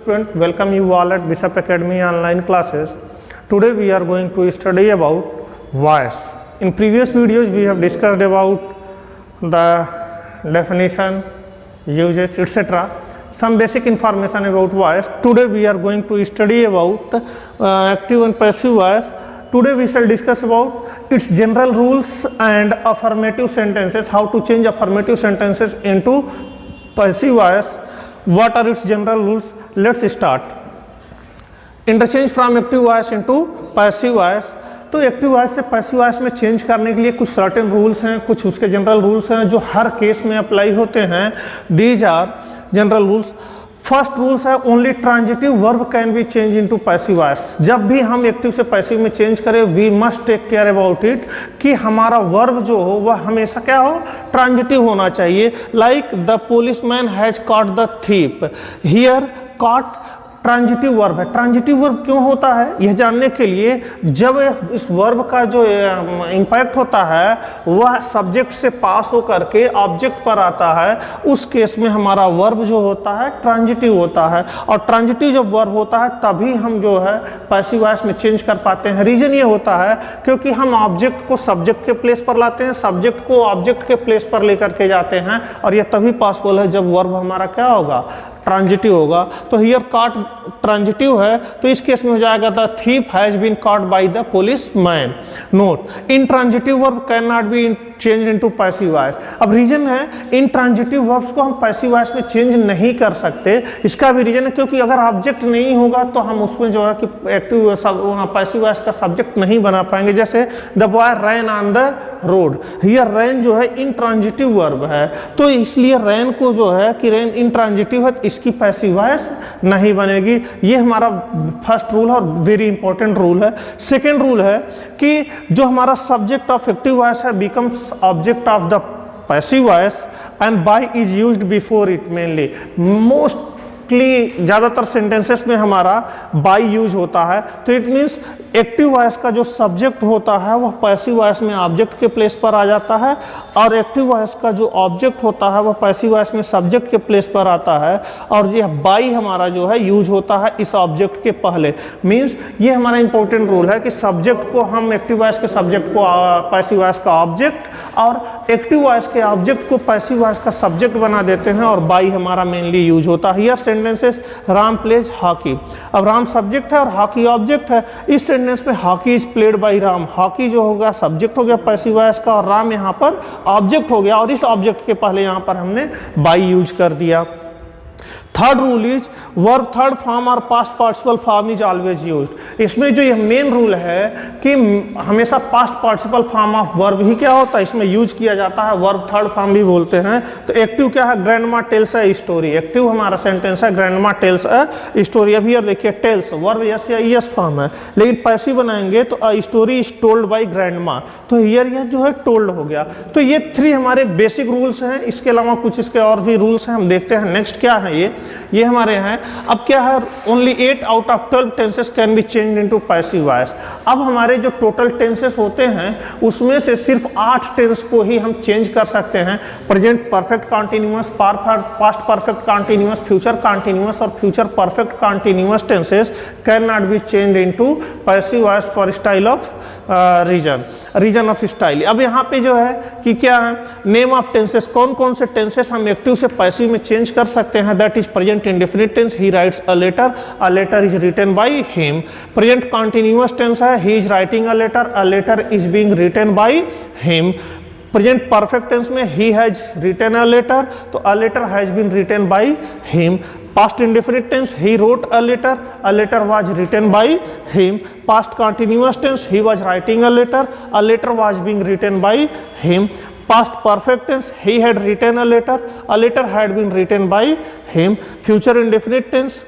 Student, welcome you all at Bishop Academy online classes. Today we are going to study about voice. In previous videos we have discussed about the definition, uses, etc. Some basic information about voice. Today we are going to study about active and passive voice. Today we shall discuss about its general rules and affirmative sentences, how to change affirmative sentences into passive voice. What are its general rules? Let's start. Interchange from active voice into passive voice. तो active voice से passive voice में change करने के लिए कुछ certain rules हैं, कुछ उसके जनरल रूल्स हैं जो हर केस में अप्लाई होते हैं। These are general rules. First rules है only transitive verb can be change into passive voice. जब भी हम एक्टिव से पैसिव में चेंज करें we must take care about it कि हमारा वर्ब जो हो वह हमेशा क्या हो, ट्रांजिटिव होना चाहिए। Like the policeman has caught the thief. Here caught transitive verb है। ट्रांजिटिव वर्ब क्यों होता है यह जानने के लिए जब इस वर्ब का जो इम्पैक्ट होता है वह सब्जेक्ट से पास होकर के ऑब्जेक्ट पर आता है, उस केस में हमारा वर्ब जो होता है ट्रांजिटिव होता है। और ट्रांजिटिव जब वर्ब होता है तभी हम जो है पैसिव वॉइस में चेंज कर पाते हैं। रीजन ये होता है क्योंकि हम ऑब्जेक्ट को सब्जेक्ट के प्लेस पर लाते हैं, सब्जेक्ट को ऑब्जेक्ट के प्लेस पर लेकर के जाते हैं, और यह तभी पॉसिबल है जब वर्ब हमारा क्या होगा, ट्रांजिटिव होगा। तो हियर कॉट ट्रांजिटिव है तो इस केस में हो जाएगा the thief has been caught by the policeman. Note intransitive verb can not be change into passive voice. अब रीजन है इन ट्रांजिटिव वर्ब्स को हम पैसिव वॉइस में चेंज नहीं कर सकते। इसका भी रीजन है क्योंकि अगर ऑब्जेक्ट नहीं होगा तो हम उसमें जो है कि एक्टिव पैसिव वॉइस का सब्जेक्ट नहीं बना पाएंगे। जैसे the boy ran on the road. Here ran जो है इन ट्रांजिटिव वर्ब है तो इसलिए रैन को जो है कि रैन इन ट्रांजिटिव है इसकी पैसिव वॉइस नहीं बनेगी। ये हमारा फर्स्ट रूल है और वेरी इंपॉर्टेंट रूल है। सेकेंड रूल है कि जो हमारा सब्जेक्ट ऑफ एक्टिव वॉइस है becomes object of the passive voice and by is used before it. Mainly mostly ज़्यादातर सेंटेंसेस में हमारा बाय यूज होता है। तो इट मीन्स एक्टिव वॉइस का जो सब्जेक्ट होता है वह पैसिव वॉइस में ऑब्जेक्ट के प्लेस पर आ जाता है, और एक्टिव वॉइस का जो ऑब्जेक्ट होता है वह पैसिव वॉइस में सब्जेक्ट के प्लेस पर आता है, और यह बाई हमारा जो है यूज होता है इस ऑब्जेक्ट के पहले। मीन्स ये हमारा इंपॉर्टेंट रूल है कि सब्जेक्ट को हम एक्टिव वॉइस के सब्जेक्ट को पैसिव वॉइस का ऑब्जेक्ट और एक्टिव वॉइस के ऑब्जेक्ट को पैसिव वॉइस का सब्जेक्ट बना देते हैं, और बाई हमारा मेनली यूज होता है। Here sentences Ram pledge hockey. अब राम सब्जेक्ट है और हॉकी ऑब्जेक्ट है। इस सेंटेंस में hockey is played by Ram. Hockey जो होगा सब्जेक्ट हो गया पैसिव वॉइस का और राम यहाँ पर ऑब्जेक्ट हो गया, और इस ऑब्जेक्ट के पहले यहाँ पर हमने बाय यूज कर दिया। Third rule is verb third form और past participle form is always used. इसमें जो ये मेन रूल है कि हमेशा past participle form of verb ही क्या होता है इसमें यूज किया जाता है, वर्ब थर्ड फॉर्म भी बोलते हैं। तो एक्टिव क्या है, grandma tales a story. Active हमारा सेंटेंस है ग्रैंडमा टेल्स अ स्टोरी। अभी यार देखिए टेल्स वर्ब यस या यस फॉर्म है, लेकिन पैसिव बनाएंगे तो a story is told by grandma. तो हियर यह जो है टोल्ड हो गया। तो ये थ्री हमारे बेसिक रूल्स हैं। इसके अलावा कुछ इसके और भी रूल्स हैं, हम देखते हैं नेक्स्ट क्या है। ये हमारे हैं। अब क्या है, only 8 out of 12 tenses can be change into passive voice. अब हमारे जो टोटल टेंसेस होते हैं उसमें से सिर्फ 8 टेंस को ही हम चेंज कर सकते हैं। Present perfect continuous, past perfect continuous, future continuous और future perfect continuous tenses can not be change into passive voice for style of reason of style. अब यहाँ पे जो है कि क्या है, नेम ऑफ टेंसेस, कौन कौन से टेंसेस हम एक्टिव से पैसिव में चेंज कर सकते हैं। That is present indefinite tense, he writes a letter is written by him. Present continuous tense है, he is writing a letter is being written by him. Present perfect tense में he has written a letter, तो a letter has been written by him. Past indefinite tense, he wrote a letter was written by him. Past continuous tense, he was writing a letter was being written by him. Past perfect tense, he had written a letter had been written by him. Future indefinite tense,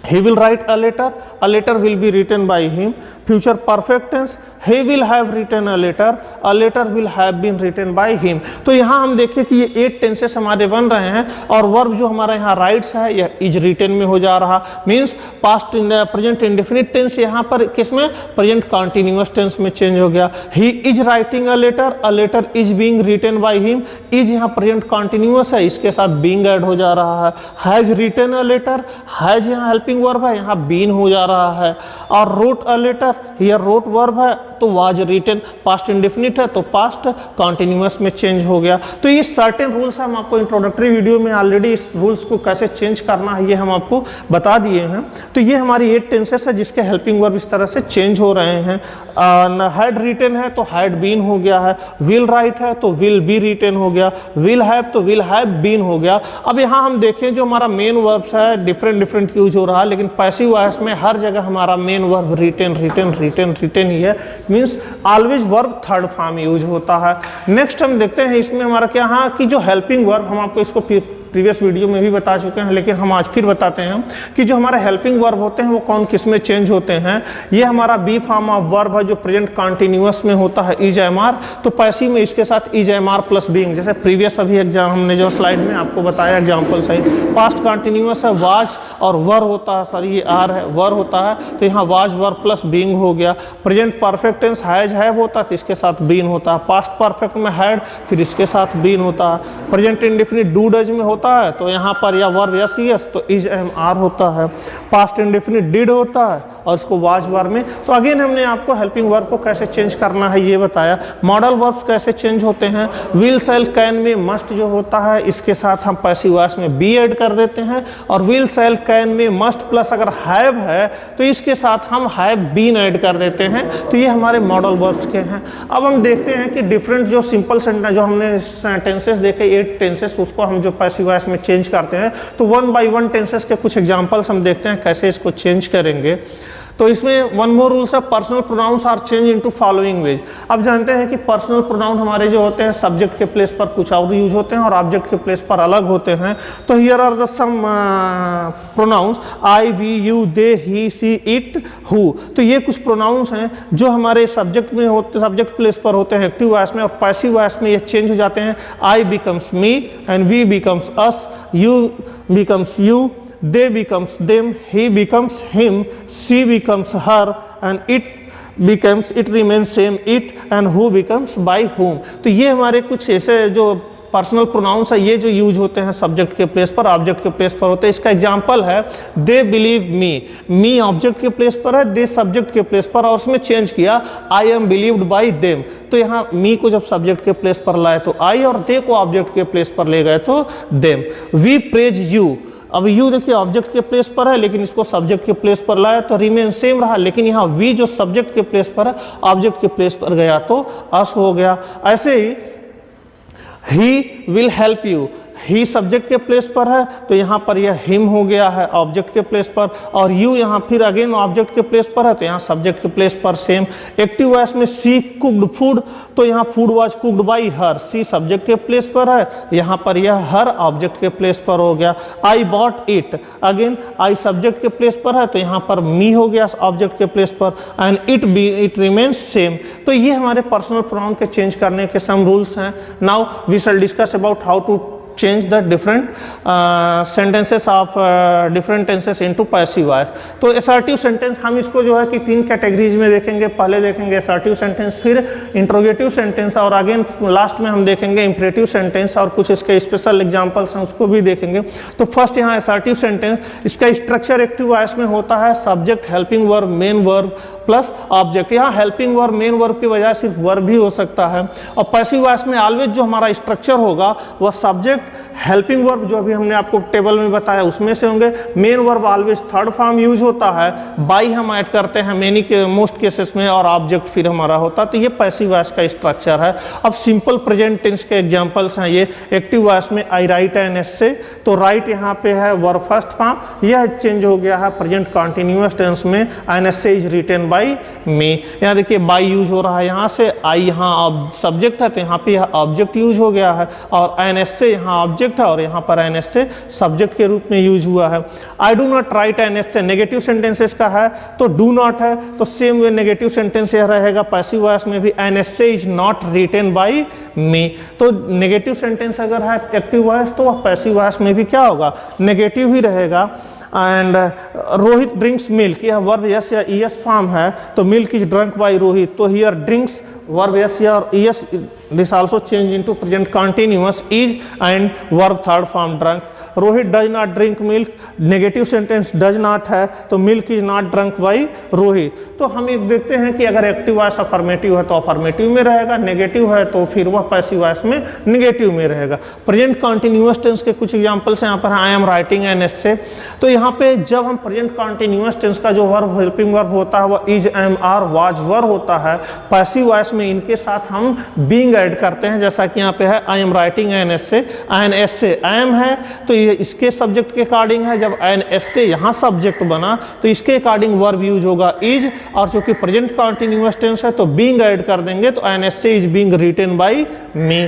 he will write a letter will be written by him. Future perfect tense, he will have written a letter will have been written by him. तो यहाँ हम देखें कि ये 8 tenses हमारे बन रहे हैं और वर्ब जो हमारा यहाँ राइट्स है यह इज रिटन में हो जा रहा, means past present indefinite tense यहाँ पर किसमें, प्रेजेंट कंटिन्यूअस टेंस में चेंज हो गया. He is writing a letter is being written by him. Is यहाँ प्रेजेंट कंटिन्यूअस है, इसके साथ बीइंग ऐड हो जा रहा है. Has written a letter, has यहाँ हेल्पिंग वर्ब है, यहाँ बीन हो जा रहा है. और wrote a letter, here wrote verb है तो वाज रिटन पास्ट इंडेफिनिट है तो पास्ट कंटिन्यूअस में चेंज हो गया. तो ये सर्टेन रूल्स हम आपको इंट्रोडक्टरी वीडियो में ऑलरेडी इस रूल्स को कैसे चेंज करना है ये हम आपको बता दिए हैं. तो ये हमारी 8 टेंसेस है जिसके हेल्पिंग वर्ब इस तरह से चेंज हो रहे हैं. हैड रिटन है तो हैड बीन हो गया है. विल राइट है तो विल बी रिटन हो गया. विल हैव तो विल हैव बीन हो गया. अब यहाँ हम देखें जो हमारा मेन वर्ब्स है डिफरेंट यूज हो रहा है, लेकिन पैसिव वॉइस में हर जगह हमारा मेन वर्ब रिटन ही है, means always verb third form use होता है. नेक्स्ट हम देखते हैं इसमें हमारा क्या है कि जो हेल्पिंग वर्ब, हम आपको इसको प्रीवियस वीडियो में भी बता चुके हैं लेकिन हम आज फिर बताते हैं कि जो हमारे हेल्पिंग वर्ब होते हैं वो कौन किस में चेंज होते हैं. ये हमारा बी फॉर्म ऑफ वर्ब है जो प्रेजेंट कंटिन्यूअस में होता है इज एम आर, तो पैसिव में इसके साथ is am are plus being, जैसे प्रीवियस अभी एग्जाम हमने जो स्लाइड में आपको बताया एग्जाम्पल सही. पास्ट कंटिन्यूअस है वाज और वर होता है, सॉरी ये आर है वर होता है तो यहाँ वाज वर प्लस बीइंग हो गया. Present perfect tense has have होता है तो इसके साथ बीन होता है. पास्ट परफेक्ट में हैड फिर इसके साथ बीन होता है. प्रेजेंट इंडेफिनिट डू डज में होता है तो यहाँ पर या वर्ब यस यस तो इज एम आर होता है. पास्ट इंडेफिनिट डिड होता है और इसको वाज वर्ब में. तो अगेन हमने आपको हेल्पिंग वर्ब को कैसे चेंज करना है ये बताया. मॉडल वर्ब्स कैसे चेंज होते हैं. विल सेल कैन में मस्ट जो होता है इसके साथ हम पैसिव वॉइस में बी ऐड कर देते हैं और विल सेल कैन में मस्ट प्लस अगर हैव है तो इसके साथ हम हैव बीन ऐड कर देते हैं. तो ये हमारे मॉडल वर्ब्स के हैं. अब हम देखते हैं कि डिफरेंट जो सिंपल सेंटेंस जो हमने टेंसेस देखे 8 टेंसेस उसको हम जो पैसिव वॉइस में चेंज करते हैं तो 1 बाय 1 टेंसेस के कुछ एग्जांपल्स हम देखते हैं कैसे इसको चेंज करेंगे. तो इसमें वन मोर रूल्स है, personal pronouns are change into following ways. अब जानते हैं कि पर्सनल प्रोनाउन हमारे जो होते हैं सब्जेक्ट के प्लेस पर कुछ और यूज होते हैं और ऑब्जेक्ट के प्लेस पर अलग होते हैं. तो here are the some pronouns I we you they he she it who. तो ये कुछ प्रोनाउंस हैं जो हमारे सब्जेक्ट में होते, सब्जेक्ट प्लेस पर होते हैं एक्टिव वॉइस में, और पैसिव वॉइस में ये चेंज हो जाते हैं. I becomes me and we becomes us, you becomes you, they becomes them, he becomes him, she becomes her, and it remains same it, and who becomes by whom. तो ये हमारे कुछ ऐसे जो पर्सनल प्रोनाउंस है ये जो use होते हैं सब्जेक्ट के प्लेस पर, ऑब्जेक्ट के प्लेस पर होते हैं. इसका एग्जांपल है they believe me. Me object के प्लेस पर है, दे सब्जेक्ट के प्लेस पर, और उसमें चेंज किया I am believed bye them. तो यहाँ मी को जब सब्जेक्ट के प्लेस पर लाए तो आई और दे को ऑब्जेक्ट के प्लेस पर ले गए तो देम. We praise you. अब यू देखिए ऑब्जेक्ट के प्लेस पर है लेकिन इसको सब्जेक्ट के प्लेस पर लाया तो रिमेन सेम रहा, लेकिन यहाँ वी जो सब्जेक्ट के प्लेस पर है ऑब्जेक्ट के प्लेस पर गया तो अस हो गया. ऐसे ही he will help you. He subject के प्लेस पर है तो यहाँ पर यह हिम हो गया है ऑब्जेक्ट के प्लेस पर, और यू यहाँ फिर अगेन ऑब्जेक्ट के प्लेस पर है तो यहाँ सब्जेक्ट के प्लेस पर सेम. एक्टिव वॉइस में सी कुक्ड फूड तो यहाँ food was cooked by her. She subject के प्लेस पर है, यहाँ पर यह हर ऑब्जेक्ट के प्लेस पर हो गया. I bought it, again I subject के प्लेस पर है तो यहाँ पर मी हो गया ऑब्जेक्ट के प्लेस पर, एंड इट रिमेन्स सेम. तो ये हमारे पर्सनल प्रोनाउन के चेंज करने के सम रूल्स हैं. Now we shall discuss about how to change the different sentences of different tenses into passive voice. तो assertive sentence हम इसको जो है कि 3 कैटेगरीज में देखेंगे. पहले देखेंगे assertive sentence, फिर interrogative sentence, और अगेन लास्ट में हम देखेंगे imperative sentence और कुछ इसके स्पेशल एग्जांपल्स हैं उसको भी देखेंगे. तो फर्स्ट यहाँ assertive sentence, इसका स्ट्रक्चर एक्टिव वॉइस में होता है subject helping verb main verb plus object. यहाँ हेल्पिंग वर्ब मेन वर्ब की बजाय सिर्फ वर्ब भी हो सकता है. और पैसिव वॉइस में ऑलवेज जो हमारा स्ट्रक्चर होगा वह सब्जेक्ट हेल्पिंग वर्ब जो अभी हमने आपको टेबल में बताया उसमें से होंगे. Main verb always third form use होता है, बाई हम ऐड करते हैं मेनी के मोस्ट केसेस में, और ऑब्जेक्ट फिर हमारा होता है. तो ये पैसिव वॉइस का स्ट्रक्चर है. अब सिंपल प्रेजेंट टेंस के एग्जांपल्स हैं ये. एक्टिव वॉइस में आई राइट एन एस्से, तो राइट यहाँ पे है वर्ब फर्स्ट फॉर्म, यह चेंज हो गया है प्रेजेंट कंटिन्यूअस टेंस में. An essay is written by me. यहाँ देखिए बाई यूज हो रहा है, यहाँ से आई यहाँ सब्जेक्ट है तो यहाँ पे ऑब्जेक्ट यूज हो गया है, और एन एस्से यहाँ यहाँ ऑब्जेक्ट है और यहाँ पर एनएस से सब्जेक्ट के रूप में यूज हुआ है। I do not right NS से नेगेटिव सेंटेंसेस का है तो डू नॉट है, तो सेम वे नेगेटिव सेंटेंस यह रहेगा पैसिव वॉइस में भी एनएस से इज नॉट रिटन बाय मी। तो नेगेटिव सेंटेंस अगर है एक्टिव वॉइस तो वह पैसिव वॉइस में भी क्या होगा, नेगेटिव ही रहेगा। एंड रोहित ड्रिंक्स मिल्क, यह वर्ब यस या ईएस फॉर्म है तो milk is drunk by Rohit, तो हियर ड्रिंक्स verb yes या yes, this also change into present continuous is and verb third form drunk। Rohit does not drink milk, negative sentence does not है तो milk is not drunk by Rohit. तो हम एक देखते हैं कि अगर एक्टिव वॉइस अफर्मेटिव है तो अफर्मेटिव में रहेगा, नेगेटिव है तो फिर वह पैसिव वॉइस में नेगेटिव में रहेगा। प्रेजेंट कंटिन्यूअस टेंस के कुछ एग्जांपल्स हैं यहाँ पर, आई एम राइटिंग एन एस्से। तो यहाँ पे जब हम प्रेजेंट कंटिन्यूअस टेंस का जो वर्ब हेल्पिंग वर्ब होता है वह is, am, are, was verb होता है। पैसिव वॉइस में इनके साथ हम बीइंग ऐड करते हैं, जैसा कि यहाँ पे है I am writing an essay, an essay I am है तो ये इसके सब्जेक्ट के अकॉर्डिंग है, जब एन एस्से यहाँ सब्जेक्ट बना तो इसके अकॉर्डिंग वर्ब यूज होगा इज, और चूंकि प्रेजेंट कंटिन्यूअस टेंस है तो बीइंग ऐड कर देंगे तो an essay is being written by me.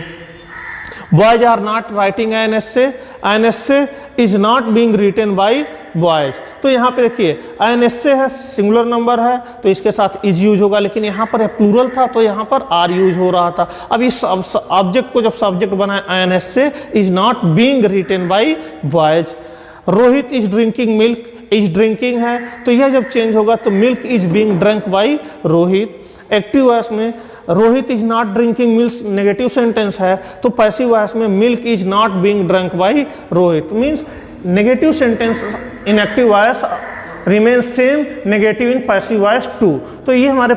Boys are not writing an essay is not being written by boys. तो यहाँ पे देखिए एन एस्से है, सिंगुलर नंबर है तो इसके साथ इज यूज होगा, लेकिन यहाँ पर प्लूरल था तो यहाँ पर आर यूज हो रहा था। अब इस ऑब्जेक्ट को जब सब्जेक्ट बनाए an essay is not being written by boys. Rohit is drinking milk, is drinking है तो यह जब चेंज होगा तो milk is being drunk by Rohit. Active voice में Rohit is not drinking milk negative sentence है तो पैसिव वॉइस में milk is not being drunk by Rohit. Means negative sentence in active voice remain same, negative in passive voice too. तो ये हमारे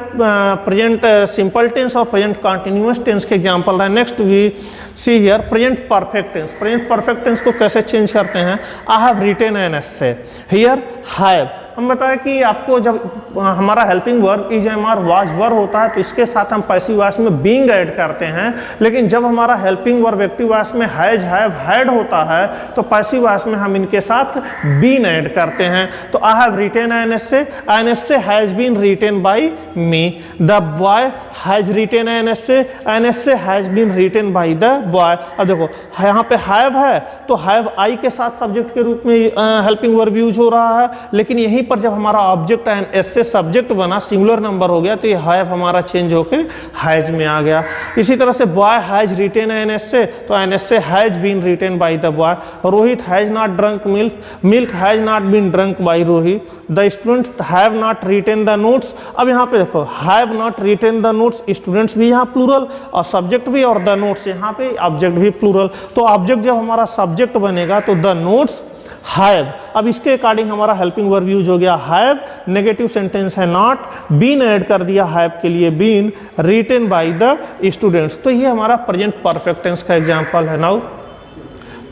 present simple tense और present continuous tense के example है। Next we see here present perfect tense. Present perfect tense को कैसे change करते हैं, I have written an essay, here have. हम बताएं कि आपको जब हमारा helping verb is, am, are, was verb होता है तो इसके साथ हम पैसिव वॉइस में बीइंग ऐड करते हैं, लेकिन जब हमारा हेल्पिंग वर्ब एक्टिव वॉइस में हैज, हैव, हैड होता है तो पैसिव वॉइस में हम इनके साथ बीन ऐड करते हैं। तो I have written an essay has been written by me. The boy has written an essay has been written by the boy. अब देखो यहाँ पे हैव है तो हैव आई के साथ सब्जेक्ट के रूप में हेल्पिंग वर्ब यूज हो रहा है, लेकिन यहीं पर जब हमारा ऑब्जेक्ट एन एस्से सब्जेक्ट बना, सिंगुलर नंबर हो गया तो ये हैव हमारा चेंज होके हैज में आ गया। इसी तरह से boy has written an essay तो an essay has been written by the boy. Rohit has not drunk milk, milk has not been drunk by Rohit. The student have not written the notes. अब यहाँ पे देखो have not written the notes, students भी यहाँ plural और subject भी, और the notes यहाँ पे ऑब्जेक्ट भी प्लूरल। तो ऑब्जेक्ट जब हमारा सब्जेक्ट बनेगा तो द नोट्स हैव। अब इसके अकॉर्डिंग हमारा हेल्पिंग वर्ब यूज हो गया हैव, नेगेटिव सेंटेंस है नॉट, बीन ऐड कर दिया हैव के लिए been, written by the students. तो ये हमारा प्रेजेंट परफेक्ट टेंस का एग्जांपल है। नाउ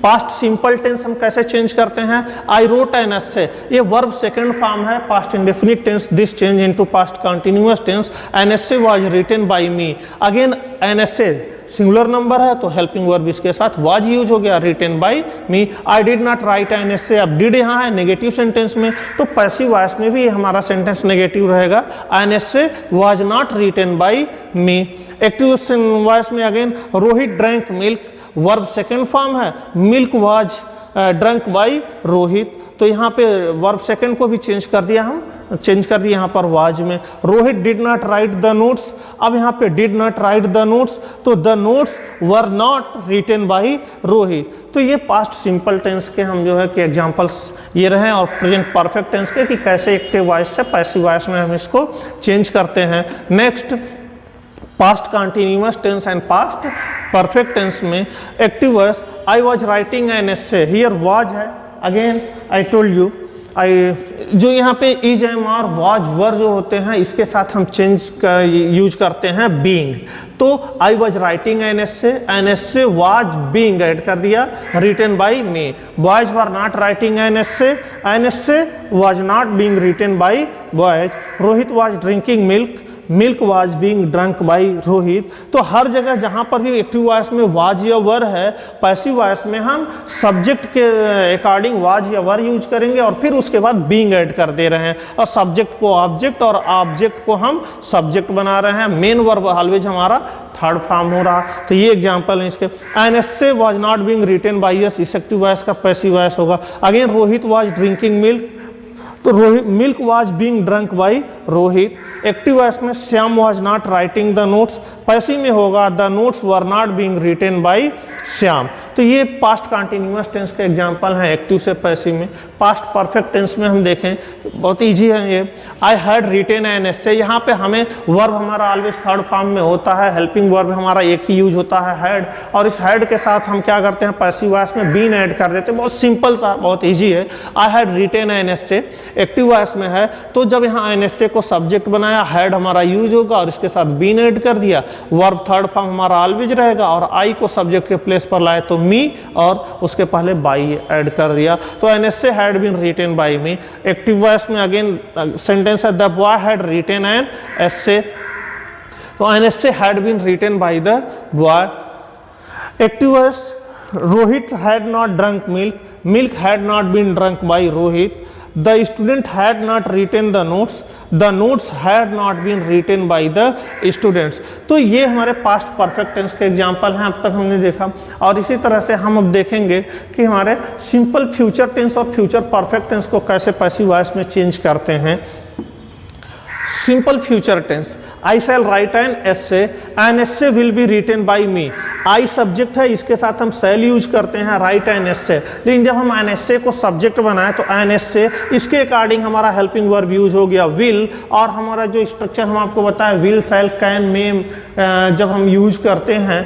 पास्ट सिंपल टेंस हम कैसे चेंज करते हैं, आई रोट एन एस्से, ये वर्ब सेकंड फॉर्म है past indefinite tense, this change into past continuous tense. An essay was written by me. Again an essay singular number है तो helping verb इसके साथ वाज यूज हो गया, written by me. I did not write an essay, अब did यहाँ है negative sentence में तो पैसिव वॉइस में भी हमारा सेंटेंस नेगेटिव रहेगा, an essay was not written by me. Active voice में again Rohit drank milk, verb second form है, milk was drunk by Rohit. तो यहाँ पे वर्ब सेकंड को भी चेंज कर दिया, हम चेंज कर दिया यहाँ पर वाज में। Rohit did not write the notes, अब यहाँ पे did not write the notes तो the notes were not written by Rohit. तो ये पास्ट सिंपल टेंस के हम जो है कि एग्जांपल्स ये रहे, और प्रेजेंट परफेक्ट टेंस के कि कैसे एक्टिव वॉइस से पैसिव वॉइस में हम इसको चेंज करते हैं। Next past continuous tense and past perfect tense में active voice, I was writing an essay, here was है, again I told you I, जो यहाँ पे is, am, are, was verb जो होते हैं इसके साथ हम चेंज यूज करते हैं बीइंग। तो I was writing an essay was being add कर दिया, written by me. Boys were not writing an essay was not being written by boys. Rohit was drinking milk, milk was being drunk by Rohit. तो हर जगह जहां पर भी active voice में was या वर है, पैसिव वॉइस में हम सब्जेक्ट के अकॉर्डिंग वाज या वर यूज करेंगे और फिर उसके बाद बीइंग ऐड कर दे रहे हैं और सब्जेक्ट को ऑब्जेक्ट और ऑब्जेक्ट को हम सब्जेक्ट बना रहे हैं। मेन वर्ब ऑलवेज हमारा थर्ड फॉर्म हो रहा। तो ये एग्जांपल है इसके। An essay was not being written by us, इस एक्टिव वॉइस का पैसिव वॉइस होगा। Again Rohit was drinking milk, तो Rohit milk was being drunk by Rohit. Active voice में Shyam was not writing the notes, passive में होगा the notes were not being written by Shyam. तो ये past continuous tense के example हैं एक्टिव से पैसिव में। पास्ट परफेक्ट टेंस में हम देखें, बहुत इजी है ये। आई हैड रिटेन एन एस्से, यहाँ पे हमें वर्ब हमारा ऑलवेज थर्ड फॉर्म में होता है, हेल्पिंग वर्ब हमारा एक ही यूज होता है हैड, और इस हैड के साथ हम क्या करते हैं पैसिव वॉइस में बीन ऐड कर देते हैं। बहुत सिंपल सा, बहुत ईजी है। I had written an essay active voice में है, तो जब यहाँ एन एस्से को सब्जेक्ट बनाया, हैड हमारा यूज होगा और इसके साथ बीन ऐड कर दिया, वर्ब थर्ड फॉर्म हमारा ऑलवेज रहेगा और आई को सब्जेक्ट के प्लेस पर लाए तो मी और उसके पहले बाई ऐड कर दिया। तो an essay had been written by me. Active voice में अगेन सेंटेंस है the boy had written an essay, तो an essay had been written by the boy. Active voice Rohit had not drunk milk, milk had not been drunk by Rohit. The student had not written the notes, the notes had not been written by the students। तो ये हमारे past perfect tense के example हैं, अब तक हमने देखा। और इसी तरह से हम अब देखेंगे कि हमारे सिंपल फ्यूचर टेंस और फ्यूचर परफेक्ट टेंस को कैसे पैसिव वॉइस में चेंज करते हैं। Simple future tense, I shall write an essay will be written by me. I subject है, इसके साथ हम शैल यूज करते हैं, राइट एन एस्से। लेकिन जब हम एन एस्से को सब्जेक्ट बनाए तो एन एस्से, इसके अकॉर्डिंग हमारा हेल्पिंग वर्ब यूज हो गया विल, और हमारा जो स्ट्रक्चर हम आपको बताया विल शैल कैन मे, जब हम यूज करते हैं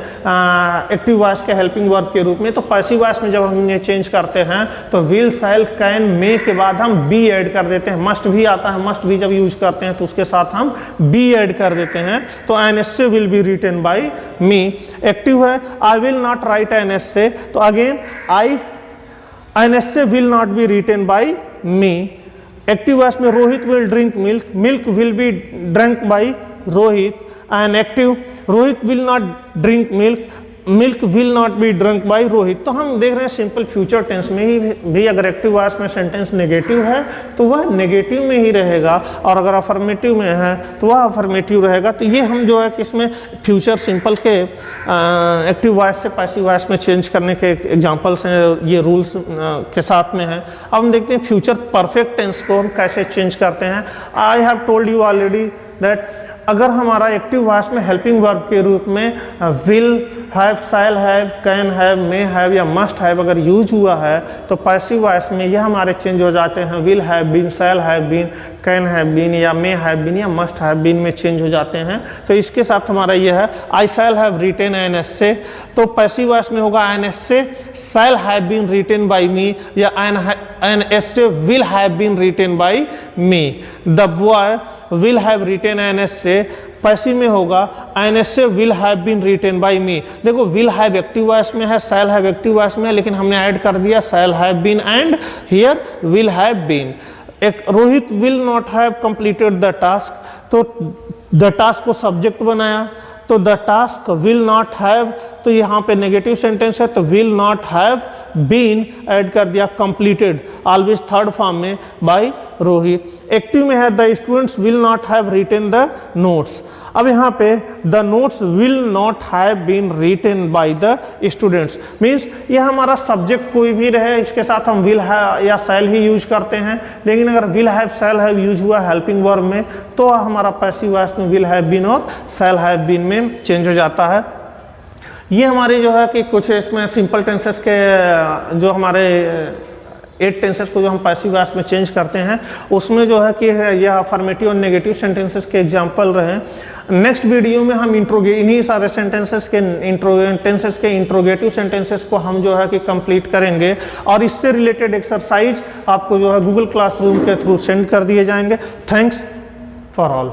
एक्टिव वॉइस के हेल्पिंग वर्ब के रूप में, तो पैसिव वॉइस में जब हम ये चेंज करते हैं तो विल शैल कैन मे के बाद हम बी ऐड कर देते हैं। मस्ट भी आता है, मस्ट भी जब यूज करते हैं तो उसके साथ हम बी ऐड कर देते हैं। तो an essay will be written by me. Active है I will not write an essay, तो again I an essay will not be written by me. Active voice में Rohit will drink milk, milk will be drunk by Rohit. And active Rohit will not drink milk, milk will not be drunk by Rohit. तो हम देख रहे हैं simple future tense में ही भी अगर active voice में सेंटेंस नेगेटिव है तो वह नेगेटिव में ही रहेगा, और अगर अफर्मेटिव में है तो वह अफर्मेटिव रहेगा। तो ये हम जो है कि इसमें फ्यूचर सिंपल के एक्टिव वॉइस से पैसिव वॉइस में चेंज करने के एग्जांपल्स हैं, ये रूल्स के साथ में है। अब हम देखते हैं फ्यूचर परफेक्ट टेंस को हम कैसे चेंज करते हैं। I have told you already that अगर हमारा एक्टिव वॉइस में हेल्पिंग वर्ब के रूप में will have, shall have, can have, may have या मस्ट हैव अगर यूज हुआ है तो पैसिव वॉइस में यह हमारे चेंज हो जाते हैं, will have been, shall have been, can have been या मे हैव बीन या मस्ट हैव बीन में चेंज हो जाते हैं। तो इसके साथ हमारा यह है I shall have written an essay, तो पैसिव वॉइस में होगा an essay shall have been written by me या an essay will have been written by me. The boy will have written an essay, passive में होगा an essay will have been written by me. देखो will have active voice में है, shall have active voice में है, लेकिन हमने add कर दिया shall have been and here will have been. एक Rohit will not have completed the task, तो द टास्क को सब्जेक्ट बनाया, तो the task will not have, तो यहाँ पे नेगेटिव सेंटेंस है तो will not have been add कर दिया कंप्लीटेड, ऑलवेज थर्ड फॉर्म में बाय रोहित। एक्टिव में है the students will not have written the notes. अब यहाँ पे the notes will not have been written by the students, means ये हमारा सब्जेक्ट कोई भी रहे, इसके साथ हम विल हैव या शैल ही यूज करते हैं। लेकिन अगर will have, shall have use हुआ हेल्पिंग वर्ब में तो हमारा पैसिव वॉइस में विल हैव बीन और शैल हैव बीन में चेंज हो जाता है। ये हमारे जो है कि कुछ इसमें सिंपल टेंसेस के जो हमारे 8 टेंसेस को जो हम पैसिव वॉइस में चेंज करते हैं उसमें जो है कि यह अफर्मेटिव और नेगेटिव सेंटेंसेस के एग्जांपल रहे। नेक्स्ट वीडियो में हम इन्हीं सारे सेंटेंसेस के इंट्रोगेटिव सेंटेंसेस को हम जो है कि कंप्लीट करेंगे, और इससे रिलेटेड एक्सरसाइज आपको जो है गूगल क्लासरूम के थ्रू सेंड कर दिए जाएंगे। Thanks for all.